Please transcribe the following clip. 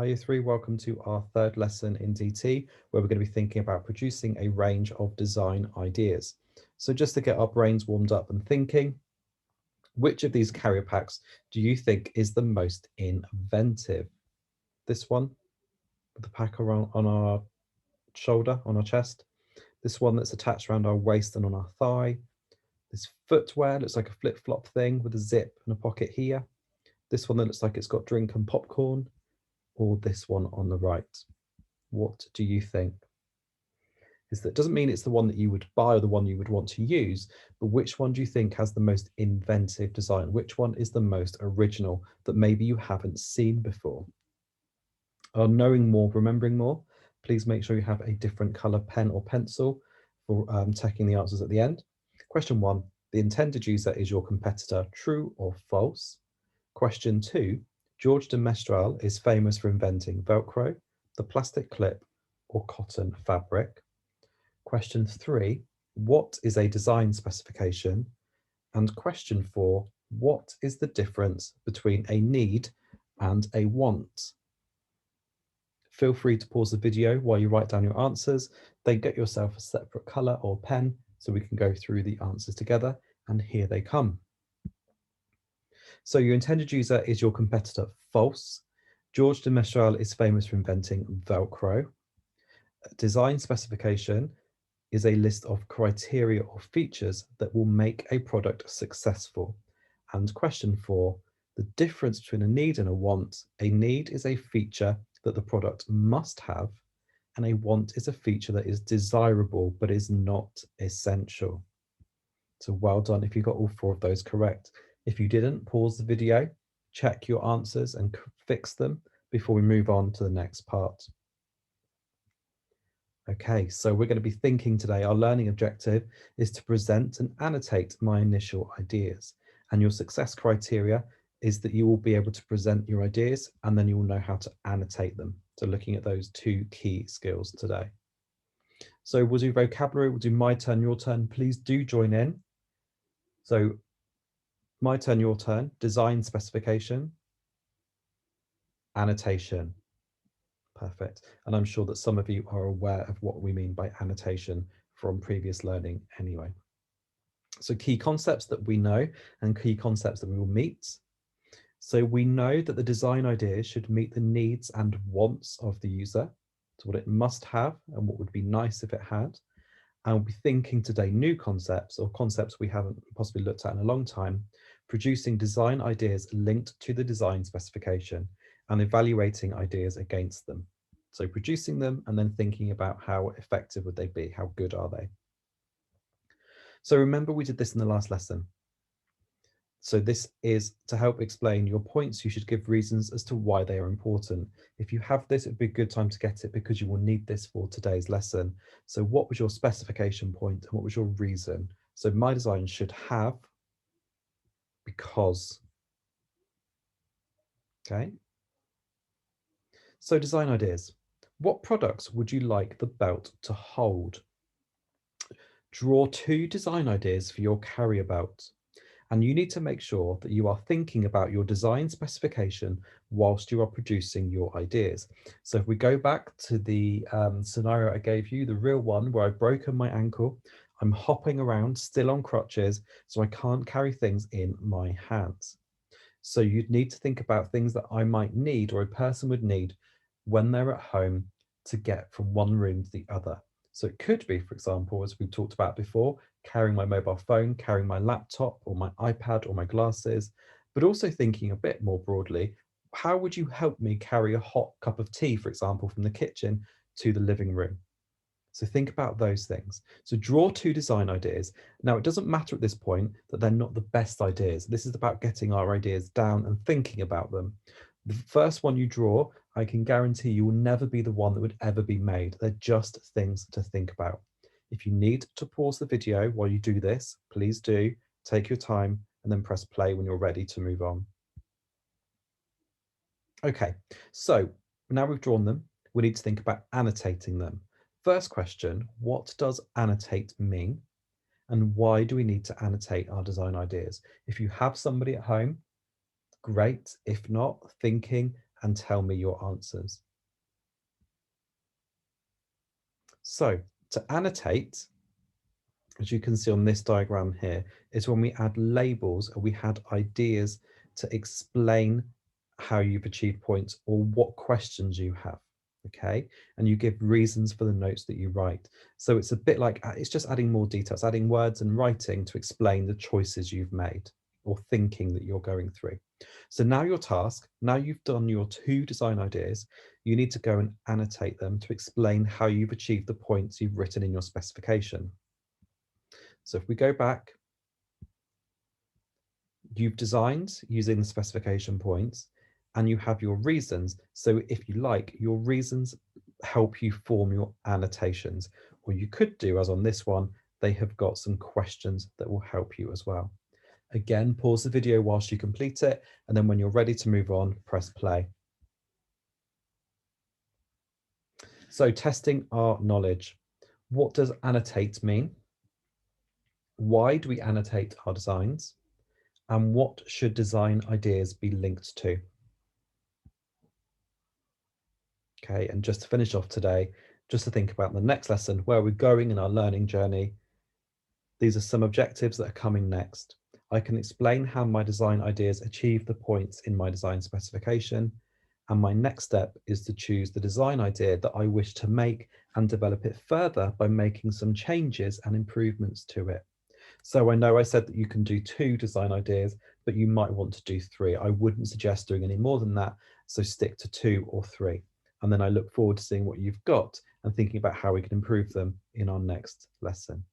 Hi, you three. Welcome to our third lesson in DT, where we're going to be thinking about producing a range of design ideas. So just to get our brains warmed up and thinking, which of these carrier packs do you think is the most inventive? This one, with the pack around on our shoulder, on our chest. This one that's attached around our waist and on our thigh. This footwear looks like a flip-flop thing with a zip and a pocket here. This one that looks like it's got drink and popcorn, or this one on the right. What do you think? Is that doesn't mean it's the one that you would buy or the one you would want to use, but which one do you think has the most inventive design? Which one is the most original that maybe you haven't seen before? Knowing more, remembering more, please make sure you have a different color pen or pencil for checking the answers at the end. Question 1, the intended user is your competitor, true or false? Question 2, George de Mestral is famous for inventing Velcro, the plastic clip, or cotton fabric. Question 3, what is a design specification? And question 4, what is the difference between a need and a want? Feel free to pause the video while you write down your answers, then get yourself a separate colour or pen so we can go through the answers together, and here they come. So your intended user is your competitor, false. George de Mestral is famous for inventing Velcro. Design specification is a list of criteria or features that will make a product successful. And question 4, the difference between a need and a want. A need is a feature that the product must have, and a want is a feature that is desirable but is not essential. So well done if you got all 4 of those correct. If you didn't, pause the video, check your answers and fix them before we move on to the next part. Okay, so we're going to be thinking today, our learning objective is to present and annotate my initial ideas. And your success criteria is that you will be able to present your ideas and then you will know how to annotate them. So looking at those 2 key skills today. So we'll do vocabulary, we'll do my turn, your turn. Please do join in. So my turn, your turn, design specification, annotation. Perfect. And I'm sure that some of you are aware of what we mean by annotation from previous learning anyway. So key concepts that we know and key concepts that we will meet. So we know that the design ideas should meet the needs and wants of the user, so what it must have and what would be nice if it had. And we'll be thinking today new concepts or concepts we haven't possibly looked at in a long time, producing design ideas linked to the design specification and evaluating ideas against them. So producing them and then thinking about how effective would they be, how good are they? So remember we did this in the last lesson. So this is to help explain your points. You should give reasons as to why they are important. If you have this, it'd be a good time to get it because you will need this for today's lesson. So what was your specification point and what was your reason? So my design should have because. Okay. So design ideas. What products would you like the belt to hold? Draw 2 design ideas for your carrier belt. And you need to make sure that you are thinking about your design specification whilst you are producing your ideas. So if we go back to the scenario I gave you, the real one where I've broken my ankle, I'm hopping around still on crutches, so I can't carry things in my hands. So you'd need to think about things that I might need or a person would need when they're at home to get from one room to the other. So it could be, for example, as we've talked about before, carrying my mobile phone, carrying my laptop or my iPad or my glasses, but also thinking a bit more broadly, how would you help me carry a hot cup of tea, for example, from the kitchen to the living room? So think about those things. So draw 2 design ideas. Now, it doesn't matter at this point that they're not the best ideas. This is about getting our ideas down and thinking about them. The first one you draw, I can guarantee you will never be the one that would ever be made. They're just things to think about. If you need to pause the video while you do this, please do. Take your time and then press play when you're ready to move on. Okay, so now we've drawn them, we need to think about annotating them. First question, what does annotate mean? And why do we need to annotate our design ideas? If you have somebody at home, great. If not, thinking and tell me your answers. So to annotate, as you can see on this diagram here, is when we add labels or we had ideas to explain how you've achieved points or what questions you have. Okay, and you give reasons for the notes that you write. So it's a bit like, it's just adding more details, adding words and writing to explain the choices you've made or thinking that you're going through. So now your task, now you've done your 2 design ideas, you need to go and annotate them to explain how you've achieved the points you've written in your specification. So if we go back, you've designed using the specification points and you have your reasons. So if you like, your reasons help you form your annotations. Or you could do, as on this one, they have got some questions that will help you as well. Again, pause the video whilst you complete it, and then when you're ready to move on, press play. So testing our knowledge. What does annotate mean? Why do we annotate our designs? And what should design ideas be linked to? Okay, and just to finish off today, just to think about the next lesson, where we're going in our learning journey. These are some objectives that are coming next. I can explain how my design ideas achieve the points in my design specification. And my next step is to choose the design idea that I wish to make and develop it further by making some changes and improvements to it. So I know I said that you can do 2 design ideas, but you might want to do 3. I wouldn't suggest doing any more than that. So stick to 2 or 3. And then I look forward to seeing what you've got and thinking about how we can improve them in our next lesson.